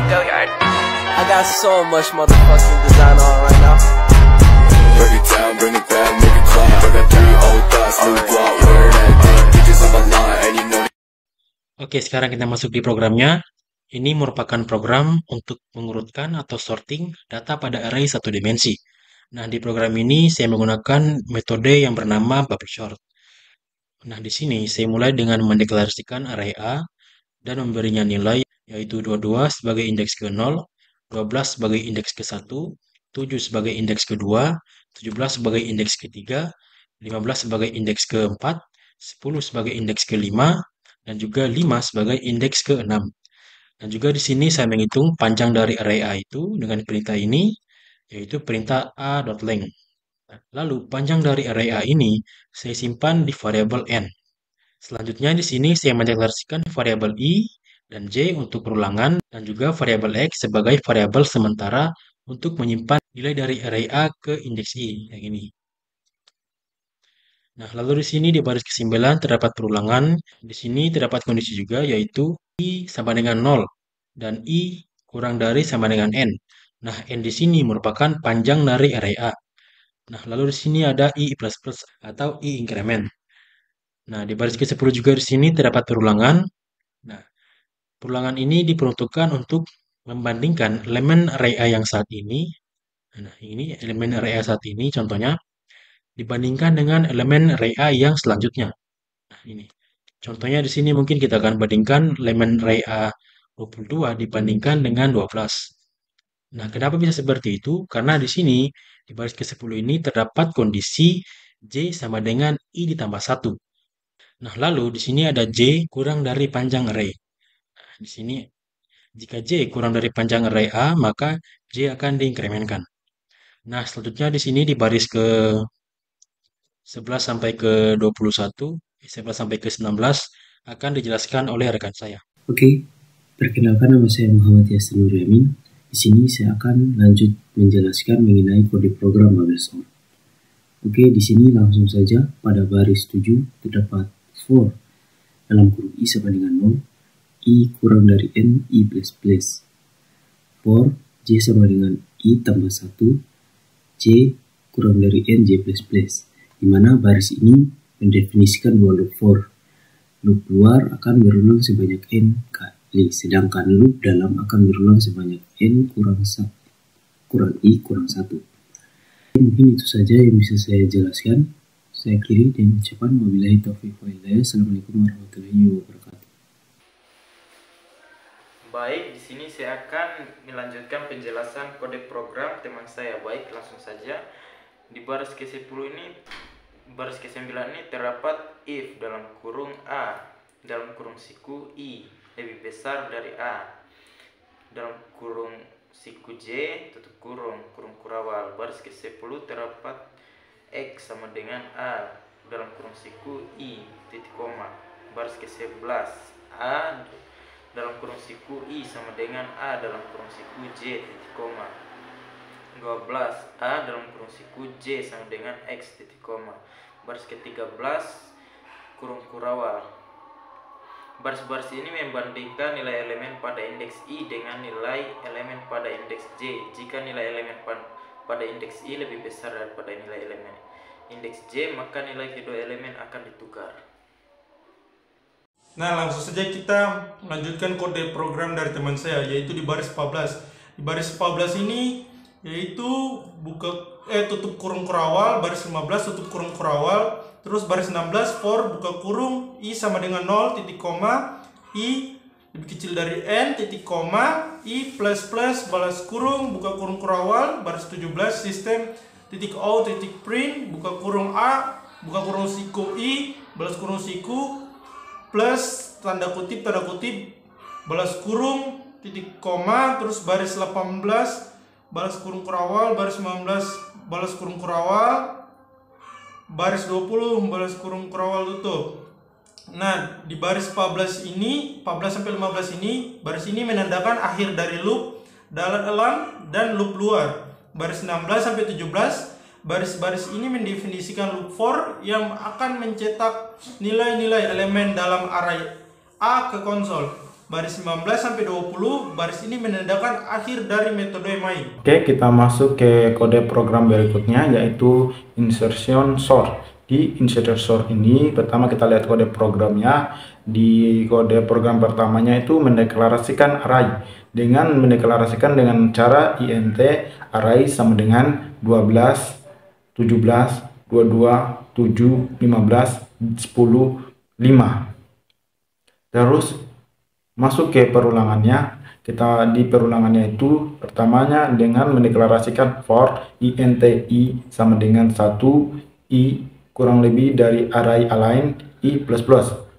Go yard. I got so much motherfucking design on right now. Break it down, bring it back, make it clap. I got 3 old thoughts, new block, where that thing. Bitches on my line, and you know. Oke, sekarang kita masuk di programnya. Ini merupakan program untuk mengurutkan atau sorting data pada array satu dimensi. Nah, di program ini saya menggunakan metode yang bernama bubble sort. Nah, di sini saya mulai dengan mendeklarasikan array A dan memberinya nilai yaitu 22 sebagai indeks ke-0, 12 sebagai indeks ke-1, 7 sebagai indeks ke-2, 17 sebagai indeks ke-3, 15 sebagai indeks ke-4, 10 sebagai indeks ke-5, dan juga 5 sebagai indeks ke-6. Dan juga di sini saya menghitung panjang dari array A itu dengan perintah ini, yaitu perintah a.length. Lalu panjang dari array A ini saya simpan di variabel n. Selanjutnya di sini saya mendeklarasikan variabel i dan j untuk perulangan dan juga variabel x sebagai variabel sementara untuk menyimpan nilai dari array A ke indeks i yang ini. Nah, lalu di sini di baris ke-9 terdapat perulangan. Di sini terdapat kondisi juga yaitu i sama dengan 0 dan i kurang dari sama dengan n. Nah, n di sini merupakan panjang dari array A. Nah, lalu di sini ada i plus plus atau i increment. Nah, di baris ke-10 juga di sini terdapat perulangan. Nah, perulangan ini diperuntukkan untuk membandingkan elemen array A yang saat ini. Nah, ini elemen array A saat ini contohnya dibandingkan dengan elemen array A yang selanjutnya. Nah, ini. Contohnya di sini mungkin kita akan bandingkan elemen array A 22 dibandingkan dengan 12. Nah, kenapa bisa seperti itu? Karena di sini di baris ke-10 ini terdapat kondisi J sama dengan I ditambah 1. Nah, lalu di sini ada J kurang dari panjang array. Nah, di sini jika J kurang dari panjang array A, maka J akan diinkremenkan. Nah, selanjutnya di sini di baris ke 11 sampai ke 21, 11 sampai ke 19 akan dijelaskan oleh rekan saya. Oke, perkenalkan nama saya Muhammad Yasin Nur Yamin. Di sini saya akan lanjut menjelaskan mengenai kode program bubble sort. Oke, di sini langsung saja pada baris 7 terdapat for dalam kurung i sama dengan 0, i kurang dari n, i plus plus. For j sama dengan i tambah 1, j kurang dari n, j plus plus. Di mana baris ini mendefinisikan dua loop for. Loop luar akan berulang sebanyak n kali, sedangkan loop dalam akan berulang sebanyak n kurang i kurang 1. Mungkin itu saja yang bisa saya jelaskan. Saya akhiri dengan ucapan wabillahi taufiq wal hidayah. Assalamualaikum warahmatullahi wabarakatuh. Baik, di sini saya akan melanjutkan penjelasan kode program teman saya. Baik, langsung saja. Di baris ke-10 ini, baris ke-9 ini terdapat if dalam kurung A, dalam kurung siku I lebih besar dari A, dalam kurung siku J tutup kurung kurawal. Baris ke-10 terdapat X sama dengan A dalam kurung siku I titik koma. Baris ke-11 A dalam kurung siku I sama dengan A dalam kurung siku J titik koma. 12 A dalam kurung siku J sama dengan X titik koma. Baris ke-13 kurung kurawal. Baris-baris ini membandingkan nilai elemen pada indeks I dengan nilai elemen pada indeks J. Jika nilai elemen pada indeks I lebih besar daripada nilai elemen indeks J, maka nilai kedua elemen akan ditukar. Nah, langsung saja kita melanjutkan kode program dari teman saya, yaitu di baris 14. Di baris 14 ini yaitu tutup kurung kurawal, baris 15 tutup kurung kurawal, terus baris 16 for buka kurung i sama dengan 0 titik koma, i lebih kecil dari n titik koma, i plus plus balas kurung buka kurung kurawal, baris 17 sistem titik o titik print buka kurung a buka kurung siku i balas kurung siku plus tanda kutip balas kurung titik koma, terus baris 18 balas kurung kurawal, baris 19 balas kurung kurawal, baris 20 balas kurung kurawal tutup. Nah, di baris 14 ini, 14 sampai 15 ini, baris ini menandakan akhir dari loop dalam dan loop luar. Baris 16 sampai 17, baris-baris ini mendefinisikan loop for yang akan mencetak nilai-nilai elemen dalam array A ke konsol. baris 19 sampai 20, baris ini menandakan akhir dari metode main. Oke, kita masuk ke kode program berikutnya, yaitu insertion sort. Di insertion sort ini, pertama kita lihat kode programnya. Di kode program pertamanya itu mendeklarasikan array. Dengan mendeklarasikan dengan cara int array sama dengan 12, 17, 22, 7, 15, 10, 5. Terus masuk ke perulangannya. Kita di perulangannya itu pertamanya dengan mendeklarasikan for int i sama dengan 1 i kurang lebih dari array align i++,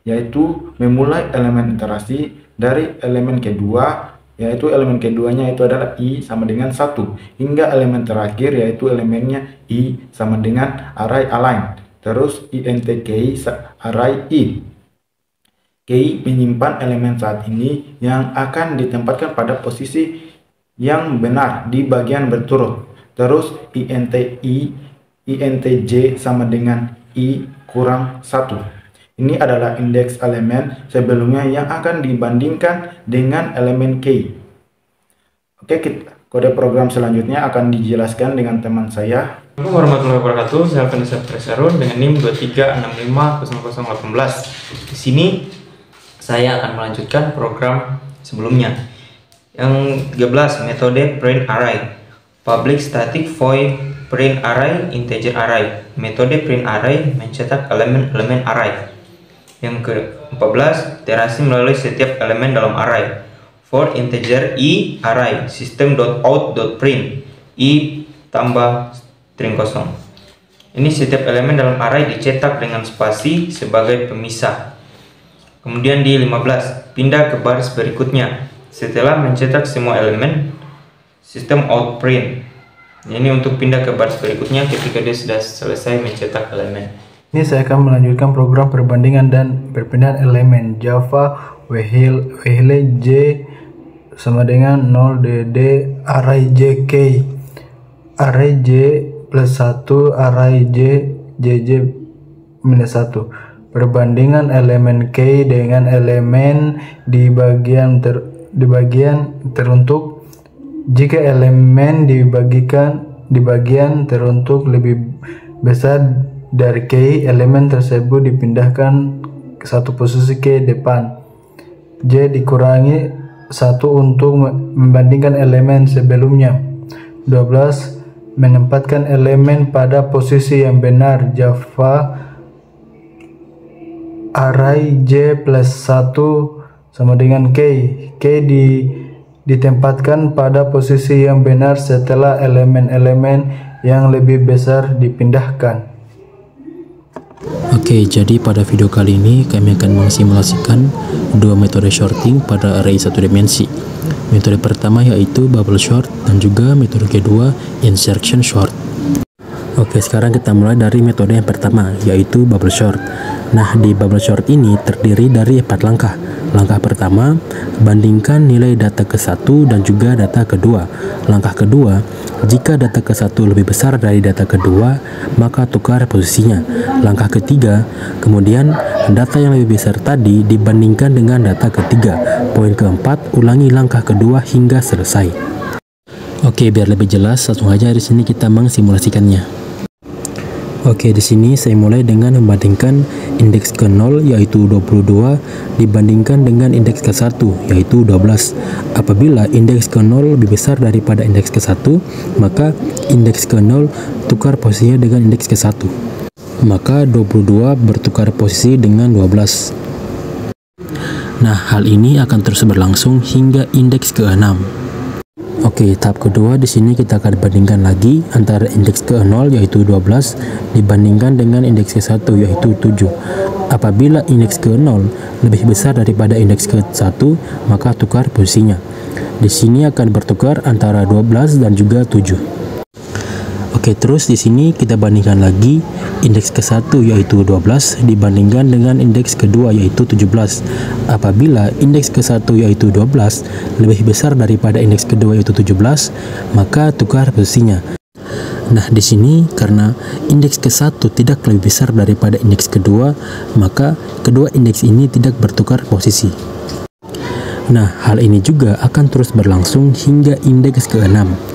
yaitu memulai elemen iterasi dari elemen kedua, yaitu elemen keduanya itu adalah i sama dengan 1 hingga elemen terakhir yaitu elemennya i sama dengan array align. Terus int key array i. Key menyimpan elemen saat ini yang akan ditempatkan pada posisi yang benar di bagian berturut. Terus int i, int j sama dengan i kurang 1. Ini adalah indeks elemen sebelumnya yang akan dibandingkan dengan elemen key. Oke, kode program selanjutnya akan dijelaskan dengan teman saya. Assalamualaikum warahmatullahi wabarakatuh. Saya Vanessa Presarun dengan NIM 23650018. Di sini saya akan melanjutkan program sebelumnya. Yang 13, metode print array. Public static void print array integer array. Metode print array mencetak elemen-elemen array. Yang ke-14, iterasi melalui setiap elemen dalam array. For integer i array system.out.print i tambah string kosong. Ini setiap elemen dalam array dicetak dengan spasi sebagai pemisah. Kemudian di 15, pindah ke baris berikutnya. Setelah mencetak semua elemen, sistem out print. Ini untuk pindah ke baris berikutnya ketika dia sudah selesai mencetak elemen. Ini saya akan melanjutkan program perbandingan dan perpindahan elemen Java while j sama dengan 0 dd array j k array j plus 1 array j jj minus 1. Perbandingan elemen key dengan elemen di bagian teruntuk. Jika elemen di bagian teruntuk lebih besar dari key, elemen tersebut dipindahkan ke satu posisi ke depan. J dikurangi 1 untuk membandingkan elemen sebelumnya. 12. Menempatkan elemen pada posisi yang benar. Java array j plus 1 sama dengan k. K ditempatkan pada posisi yang benar setelah elemen-elemen yang lebih besar dipindahkan. Oke, jadi pada video kali ini kami akan mensimulasikan dua metode sorting pada array satu dimensi. Metode pertama yaitu bubble sort dan juga metode kedua insertion sort. Oke, sekarang kita mulai dari metode yang pertama yaitu bubble sort. Nah, di bubble sort ini terdiri dari 4 langkah. Langkah pertama, bandingkan nilai data ke-1 dan juga data kedua. Langkah kedua, jika data ke-1 lebih besar dari data kedua, maka tukar posisinya. Langkah ketiga, kemudian data yang lebih besar tadi dibandingkan dengan data ketiga. Poin keempat, ulangi langkah kedua hingga selesai. Oke, biar lebih jelas, langsung aja di sini kita mengsimulasikannya. Oke, di sini saya mulai dengan membandingkan indeks ke-0 yaitu 22 dibandingkan dengan indeks ke-1 yaitu 12. Apabila indeks ke-0 lebih besar daripada indeks ke-1, maka indeks ke-0 tukar posisinya dengan indeks ke-1. Maka 22 bertukar posisi dengan 12. Nah, hal ini akan terus berlangsung hingga indeks ke-6. Oke, tahap kedua di sini kita akan bandingkan lagi antara indeks ke-0 yaitu 12 dibandingkan dengan indeks ke-1 yaitu 7. Apabila indeks ke-0 lebih besar daripada indeks ke-1, maka tukar posisinya. Di sini akan bertukar antara 12 dan juga 7. Oke, terus di sini kita bandingkan lagi indeks ke-1 yaitu 12 dibandingkan dengan indeks kedua yaitu 17. Apabila indeks ke-1 yaitu 12 lebih besar daripada indeks kedua yaitu 17, maka tukar posisinya. Nah, di sini karena indeks ke-1 tidak lebih besar daripada indeks kedua, maka kedua indeks ini tidak bertukar posisi. Nah, hal ini juga akan terus berlangsung hingga indeks ke-6.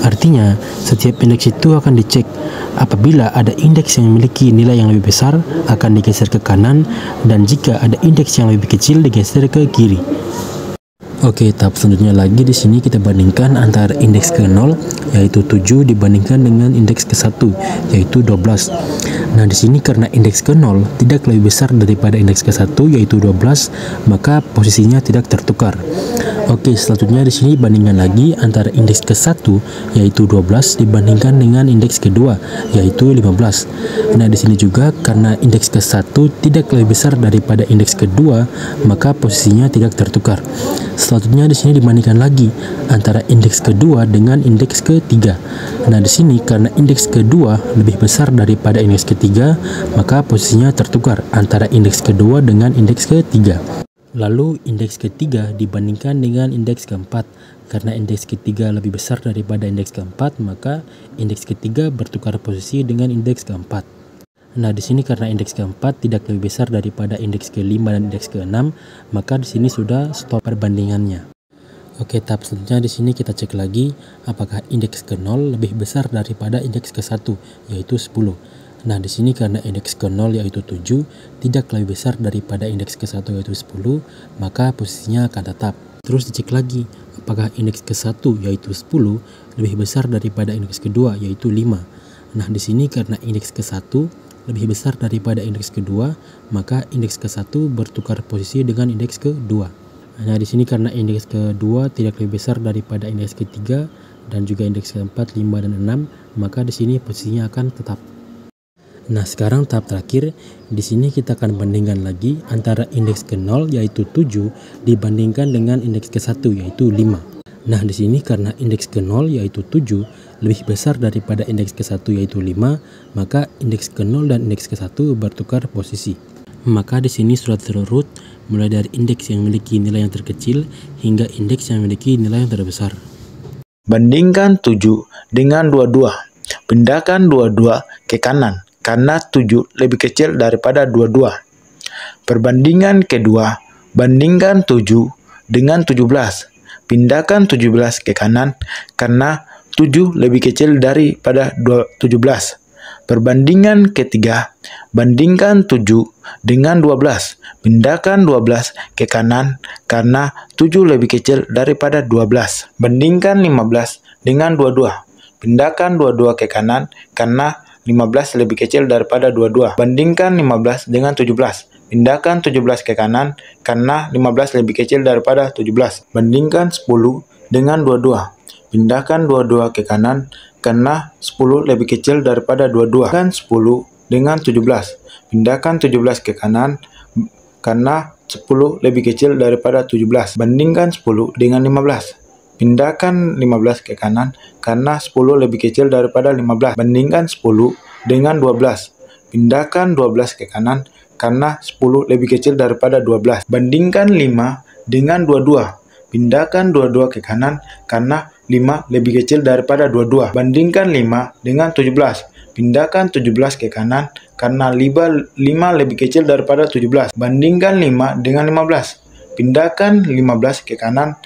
Artinya, setiap indeks itu akan dicek. Apabila ada indeks yang memiliki nilai yang lebih besar, akan digeser ke kanan, dan jika ada indeks yang lebih kecil, digeser ke kiri. Oke, tahap selanjutnya lagi di sini kita bandingkan antara indeks ke-0 yaitu 7 dibandingkan dengan indeks ke-1 yaitu 12. Nah, di sini karena indeks ke-0 tidak lebih besar daripada indeks ke-1 yaitu 12, maka posisinya tidak tertukar. Oke, selanjutnya di sini bandingkan lagi antara indeks ke-1 yaitu 12 dibandingkan dengan indeks kedua yaitu 15. Nah, di sini juga karena indeks ke-1 tidak lebih besar daripada indeks kedua, maka posisinya tidak tertukar. Selanjutnya di sini dibandingkan lagi antara indeks kedua dengan indeks ketiga. Nah, di sini karena indeks kedua lebih besar daripada indeks ketiga, maka posisinya tertukar antara indeks kedua dengan indeks ketiga. Lalu indeks ketiga dibandingkan dengan indeks keempat. Karena indeks ketiga lebih besar daripada indeks keempat, maka indeks ketiga bertukar posisi dengan indeks keempat. Nah, di sini karena indeks keempat tidak lebih besar daripada indeks kelima dan indeks keenam, maka di sini sudah stop perbandingannya. Oke, tahap selanjutnya di sini kita cek lagi apakah indeks ke-0 lebih besar daripada indeks ke-1 yaitu 10. Nah, di sini karena indeks ke-0 yaitu 7 tidak lebih besar daripada indeks ke-1 yaitu 10, maka posisinya akan tetap. Terus dicek lagi apakah indeks ke-1 yaitu 10 lebih besar daripada indeks kedua yaitu 5. Nah, di sini karena indeks ke-1 lebih besar daripada indeks kedua, maka indeks ke-1 bertukar posisi dengan indeks kedua. Nah, di sini karena indeks kedua tidak lebih besar daripada indeks ketiga dan juga indeks keempat, 5 dan 6, maka di sini posisinya akan tetap. Nah, sekarang tahap terakhir, di sini kita akan bandingkan lagi antara indeks ke-0 yaitu 7 dibandingkan dengan indeks ke-1 yaitu 5. Nah, di sini karena indeks ke-0 yaitu 7 lebih besar daripada indeks ke-1 yaitu 5, maka indeks ke-0 dan indeks ke-1 bertukar posisi. Maka di sini sudah terurut mulai dari indeks yang memiliki nilai yang terkecil hingga indeks yang memiliki nilai yang terbesar. Bandingkan 7 dengan 22. Pindahkan 22 ke kanan karena 7 lebih kecil daripada 22. Perbandingan kedua, bandingkan 7 dengan 17. Pindahkan 17 ke kanan karena 7 lebih kecil daripada 17. Perbandingan ketiga, bandingkan 7 dengan 12. Pindahkan 12 ke kanan karena 7 lebih kecil daripada 12. Bandingkan 15 dengan 22. Pindahkan 22 ke kanan karena 15 lebih kecil daripada 22. Bandingkan 15 dengan 17. Pindahkan 17 ke kanan karena 15 lebih kecil daripada 17. Bandingkan 10 dengan 22. Pindahkan 22 ke kanan karena 10 lebih kecil daripada 22. Bandingkan 10 dengan 17. Pindahkan 17 ke kanan karena 10 lebih kecil daripada 17. Bandingkan 10 dengan 15. Pindahkan 15 ke kanan karena 10 lebih kecil daripada 15. Bandingkan 10 dengan 12. Pindahkan 12 ke kanan karena 10 lebih kecil daripada 12. Bandingkan 5 dengan 22. Pindahkan 22 ke kanan karena 5 lebih kecil daripada 22. Bandingkan 5 dengan 17. Pindahkan 17 ke kanan karena 5 lebih kecil daripada 17. Bandingkan 5 dengan 15. Pindahkan 15 ke kanan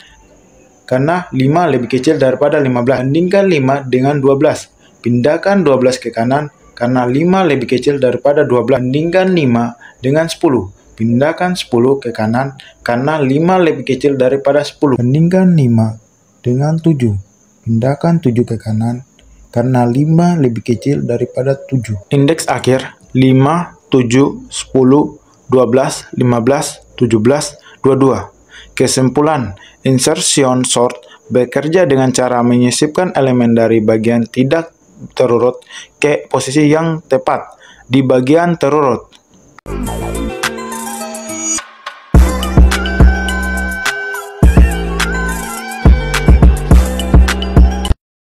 karena 5 lebih kecil daripada 15. Bandingkan 5 dengan 12. Pindahkan 12 ke kanan karena 5 lebih kecil daripada 12. Bandingkan 5 dengan 10. Pindahkan 10 ke kanan karena 5 lebih kecil daripada 10. Bandingkan 5 dengan 7. Pindahkan 7 ke kanan karena 5 lebih kecil daripada 7. Indeks akhir 5, 7, 10, 12, 15, 17, 22. Kesimpulan, insertion sort bekerja dengan cara menyisipkan elemen dari bagian tidak terurut ke posisi yang tepat di bagian terurut.